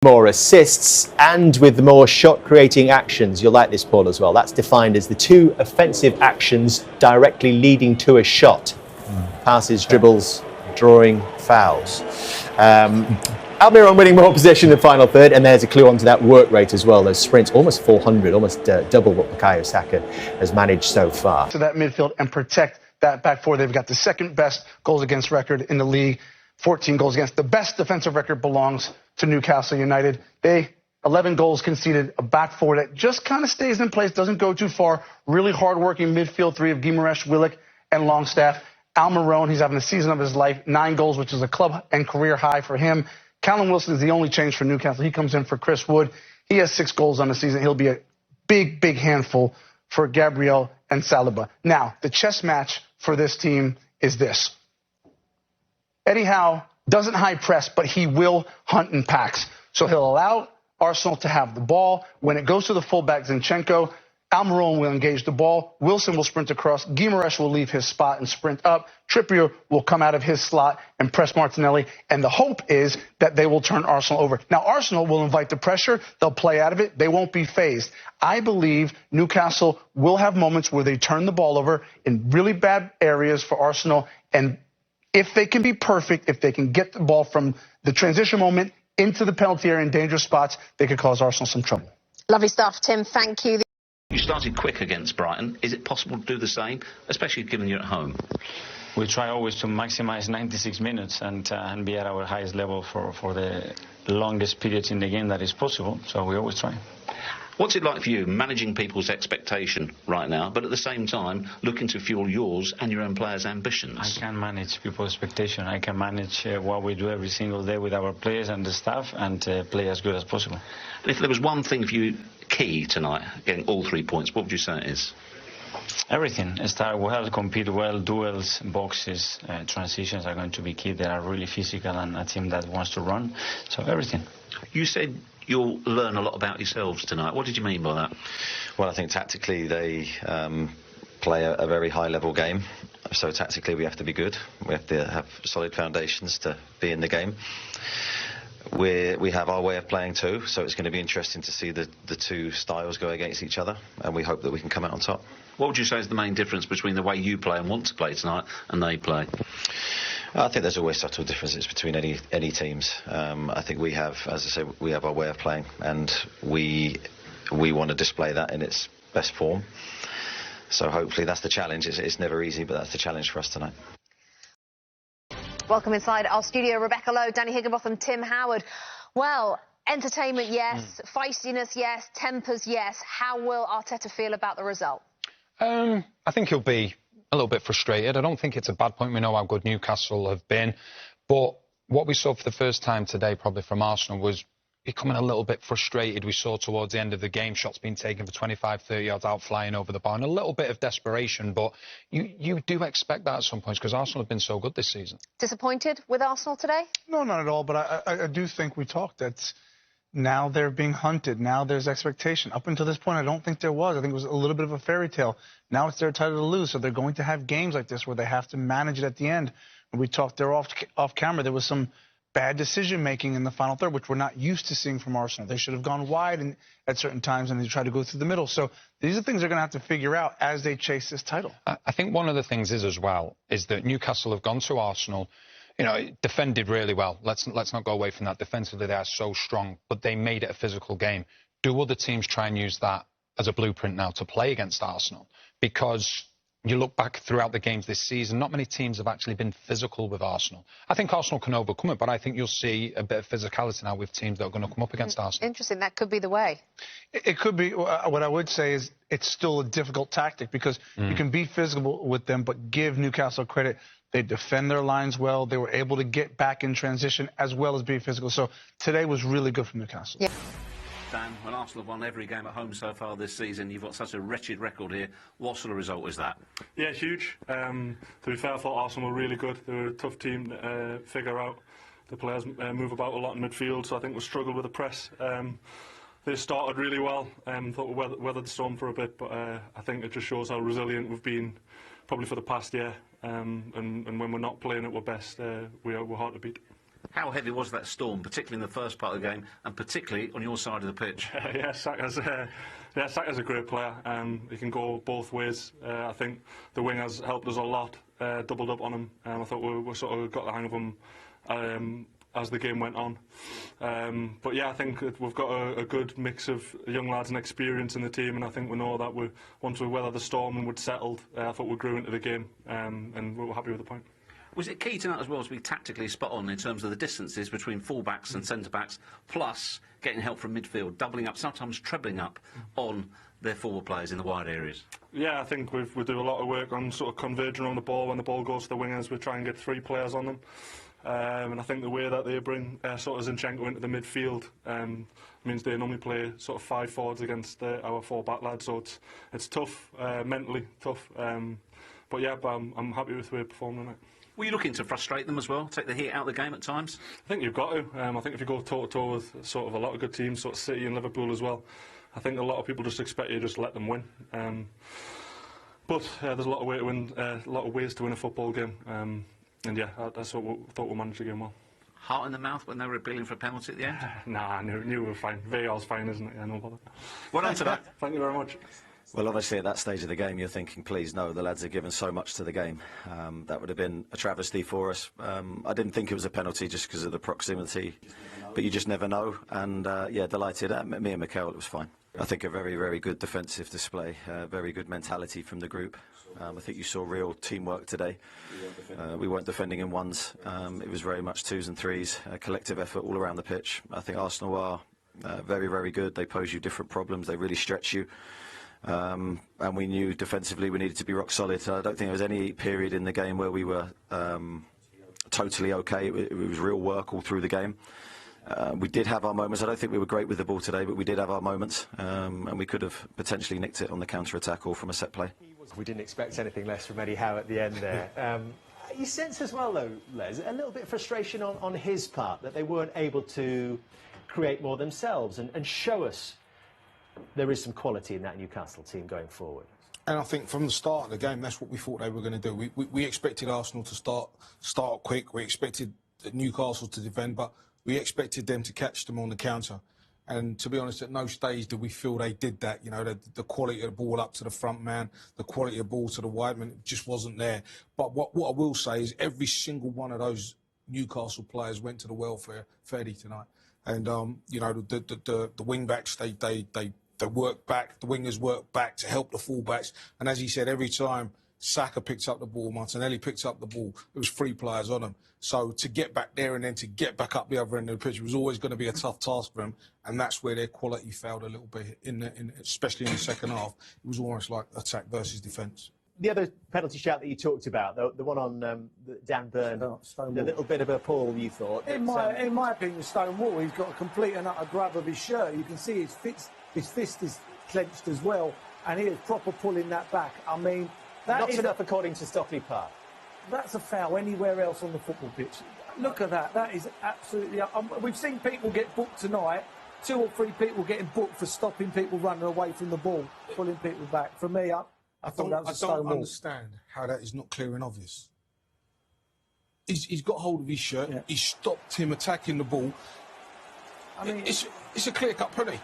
More assists and with the more shot-creating actions. You'll like this, Paul, as well. That's defined as the two offensive actions directly leading to a shot. Passes, dribbles, drawing, fouls. Almiron winning more possession in the final third, and there's a clue onto that work rate as well. Those sprints, almost 400, almost double what Bukayo Saka has managed so far. To that midfield and protect that back four. They've got the second best goals against record in the league. 14 goals against. The best defensive record belongs to Newcastle United. 11 goals conceded, a back four that just kind of stays in place, doesn't go too far. Really hard-working midfield three of Guimaraes, Willock, and Longstaff. Almiron, he's having the season of his life. 9 goals, which is a club and career high for him. Callum Wilson is the only change for Newcastle. He comes in for Chris Wood. He has 6 goals on the season. He'll be a big, big handful for Gabriel and Saliba. Now, the chess match for this team is this. Eddie Howe doesn't high press, but he will hunt in packs. So he'll allow Arsenal to have the ball. When it goes to the fullback, Zinchenko, Almiron will engage the ball. Wilson will sprint across. Guimaraes will leave his spot and sprint up. Trippier will come out of his slot and press Martinelli. And the hope is that they will turn Arsenal over. Now, Arsenal will invite the pressure. They'll play out of it. They won't be phased. I believe Newcastle will have moments where they turn the ball over in really bad areas for Arsenal. And if they can be perfect, if they can get the ball from the transition moment into the penalty area in dangerous spots, they could cause Arsenal some trouble. Lovely stuff, Tim. Thank you. You started quick against Brighton. Is it possible to do the same, especially given you're at home? We try always to maximize 96 minutes and be at our highest level for the longest periods in the game that is possible. So we always try. What's it like for you managing people's expectation right now, but at the same time looking to fuel yours and your own players' ambitions? I can manage people's expectation. I can manage what we do every single day with our players and the staff and play as good as possible. If there was one thing for you key tonight, getting all 3 points, what would you say it is? Everything. Start well, compete well, duels, boxes, transitions are going to be key. They are really physical and a team that wants to run. So everything. You said you'll learn a lot about yourselves tonight. What did you mean by that? Well, I think tactically they play a very high-level game. So tactically we have to be good. We have to have solid foundations to be in the game. We have our way of playing too, so it's going to be interesting to see the two styles go against each other, and we hope that we can come out on top. What would you say is the main difference between the way you play and want to play tonight and they play? I think there's always subtle differences between any teams. I think we have, as I say, we have our way of playing, and we want to display that in its best form. So hopefully that's the challenge. It's never easy, but that's the challenge for us tonight. Welcome inside our studio, Rebecca Lowe, Danny Higginbotham, Tim Howard. Well, entertainment, yes. Feistiness, yes. Tempers, yes. How will Arteta feel about the result? I think he'll be a little bit frustrated. I don't think it's a bad point. We know how good Newcastle have been. But what we saw for the first time today, probably from Arsenal, was becoming a little bit frustrated. We saw towards the end of the game shots being taken for 25, 30 yards out, flying over the bar, and a little bit of desperation. But you do expect that at some points because Arsenal have been so good this season. Disappointed with Arsenal today? No, not at all. But I do think we talked that now they're being hunted. Now there's expectation. Up until this point, I don't think there was. I think it was a little bit of a fairy tale. Now it's their title to lose. So they're going to have games like this where they have to manage it at the end. When we talked there off camera, there was some bad decision-making in the final third, which we're not used to seeing from Arsenal. They should have gone wide at certain times, and they tried to go through the middle. So these are things they're going to have to figure out as they chase this title. I think one of the things is, as well, is that Newcastle have gone to Arsenal, defended really well. Let's not go away from that. Defensively, they are so strong, but they made it a physical game. Do other teams try and use that as a blueprint now to play against Arsenal? Because you look back throughout the games this season, not many teams have actually been physical with Arsenal. I think Arsenal can overcome it, but I think you'll see a bit of physicality now with teams that are going to come up against Arsenal. Interesting. That could be the way. It could be. What I would say is it's still a difficult tactic because you can be physical with them, but give Newcastle credit. They defend their lines well. They were able to get back in transition as well as be physical. So today was really good for Newcastle. Yeah. Dan, when Arsenal have won every game at home so far this season, you've got such a wretched record here. What sort of result is that? Yeah, huge. To be fair, I thought Arsenal were really good. They were a tough team to figure out. The players move about a lot in midfield, so I think we struggled with the press. They started really well. Thought we weathered the storm for a bit, but I think it just shows how resilient we've been probably for the past year. And when we're not playing at our best, we're hard to beat. How heavy was that storm, particularly in the first part of the game, and particularly on your side of the pitch? Yeah, Saka's a great player. He can go both ways. I think the wingers helped us a lot, doubled up on him. I thought we sort of got the hang of him as the game went on. But yeah, I think we've got a good mix of young lads and experience in the team, and I think we know that once we weathered the storm and we'd settled, I thought we grew into the game, and we were happy with the point. Was it key tonight as well to be tactically spot on in terms of the distances between full-backs and centre-backs, plus getting help from midfield, doubling up, sometimes trebling up on their forward players in the wide areas? Yeah, I think we do a lot of work on sort of converging on the ball. When the ball goes to the wingers, we try and get 3 players on them. And I think the way that they bring sort of Zinchenko into the midfield means they normally play sort of 5 forwards against our 4 back lads, so it's tough, mentally tough. But yeah, I'm happy with the way they performed tonight. Were you looking to frustrate them as well, take the heat out of the game at times? I think you've got to. I think if you go toe-to-toe with sort of a lot of good teams, sort of City and Liverpool as well, I think a lot of people just expect you to just let them win. But there's a lot of ways to win a football game. And yeah, that's what we thought we managed the game well. Heart in the mouth when they were appealing for a penalty at the end? Nah, I knew we were fine. VAR's fine, isn't it? Yeah, no bother. Well done to that. Thank you very much. Well, obviously at that stage of the game you're thinking, please no, the lads have given so much to the game. That would have been a travesty for us. I didn't think it was a penalty just because of the proximity, but you just never know. And yeah, delighted. Me and Mikel, it was fine. I think a very, very good defensive display, very good mentality from the group. I think you saw real teamwork today. We weren't defending in ones. It was very much 2s and 3s, a collective effort all around the pitch. I think Arsenal are very, very good. They pose you different problems. They really stretch you. And we knew defensively we needed to be rock solid. So I don't think there was any period in the game where we were totally okay. It was real work all through the game. We did have our moments. I don't think we were great with the ball today, but we did have our moments, and we could have potentially nicked it on the counter-attack or from a set play. We didn't expect anything less from Eddie Howe at the end there. You sense as well, though, Les, a little bit of frustration on his part that they weren't able to create more themselves and show us there is some quality in that Newcastle team going forward. And I think from the start of the game, that's what we thought they were going to do. We expected Arsenal to start quick. We expected Newcastle to defend, but we expected them to catch them on the counter. And to be honest, at no stage did we feel they did that. You know, the quality of the ball up to the front man, the quality of the ball to the wide man, it just wasn't there. But what I will say is every single one of those Newcastle players went to the welfare fairly tonight. And, you know, the wing-backs, they work back, the wingers work back to help the full-backs. And as he said, every time Saka picked up the ball, Martinelli picked up the ball, there was 3 players on them. So to get back there and then to get back up the other end of the pitch was always going to be a tough task for them. And that's where their quality failed a little bit, especially in the second half. It was almost like attack versus defence. The other penalty shout that you talked about, the one on Dan Burn, a little bit of a pull, you thought. In my opinion, Stonewall, he's got a complete and utter grab of his shirt. You can see his fist is clenched as well, and he is proper pulling that back. I mean, that not enough according to Stockley Park. That's a foul anywhere else on the football pitch. Look at that. That is absolutely... we've seen people get booked tonight, 2 or 3 people getting booked for stopping people running away from the ball, pulling people back. For me, I don't understand how that is not clear and obvious. He's got hold of his shirt. Yeah. He stopped him attacking the ball. I mean, it's a clear-cut penalty.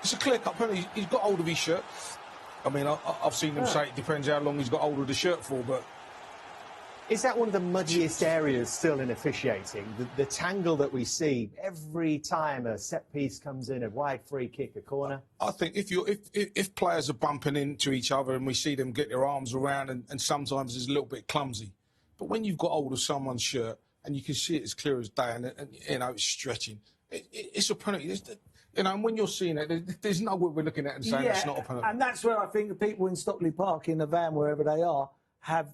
It's a clear-cut penalty. He's got hold of his shirt. I mean, I've seen them say it depends how long he's got hold of the shirt for, but... Is that one of the muddiest areas still in officiating? The tangle that we see every time a set piece comes in, a wide free kick, a corner? I think if players are bumping into each other and we see them get their arms around and sometimes it's a little bit clumsy. But when you've got hold of someone's shirt and you can see it as clear as day and you know, it's stretching, it's a penalty. You know, and when you're seeing it, there's no way we're looking at it and saying it's not a penalty. And that's where I think the people in Stockley Park, in the van, wherever they are, have...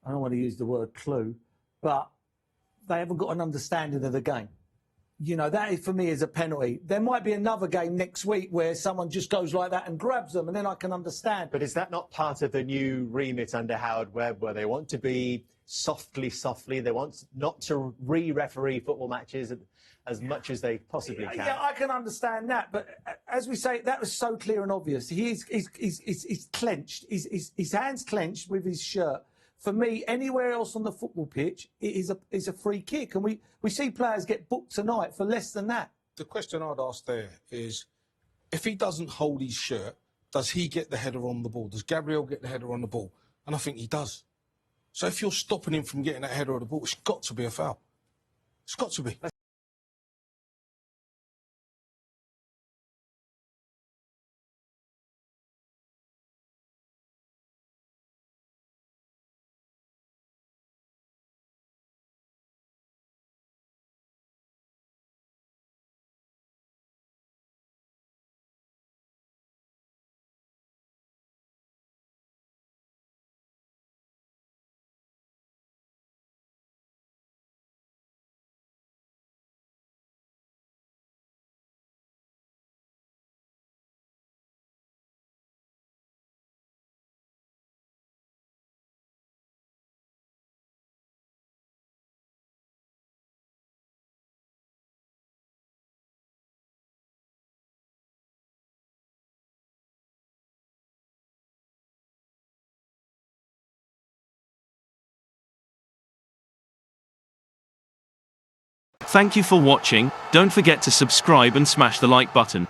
I don't want to use the word clue, but they haven't got an understanding of the game. You know, that is, for me, is a penalty. There might be another game next week where someone just goes like that and grabs them, and then I can understand. But is that not part of the new remit under Howard Webb, where they want to be softly, they want not to re-referee football matches as much as they possibly can? Yeah, I can understand that, but as we say, that was so clear and obvious. He's clenched, his hands clenched with his shirt For me, anywhere else on the football pitch, it is a free kick. And we see players get booked tonight for less than that. The question I'd ask there is, if he doesn't hold his shirt, does he get the header on the ball? Does Gabriel get the header on the ball? And I think he does. So if you're stopping him from getting that header on the ball, it's got to be a foul. It's got to be. Thank you for watching. Don't forget to subscribe and smash the like button.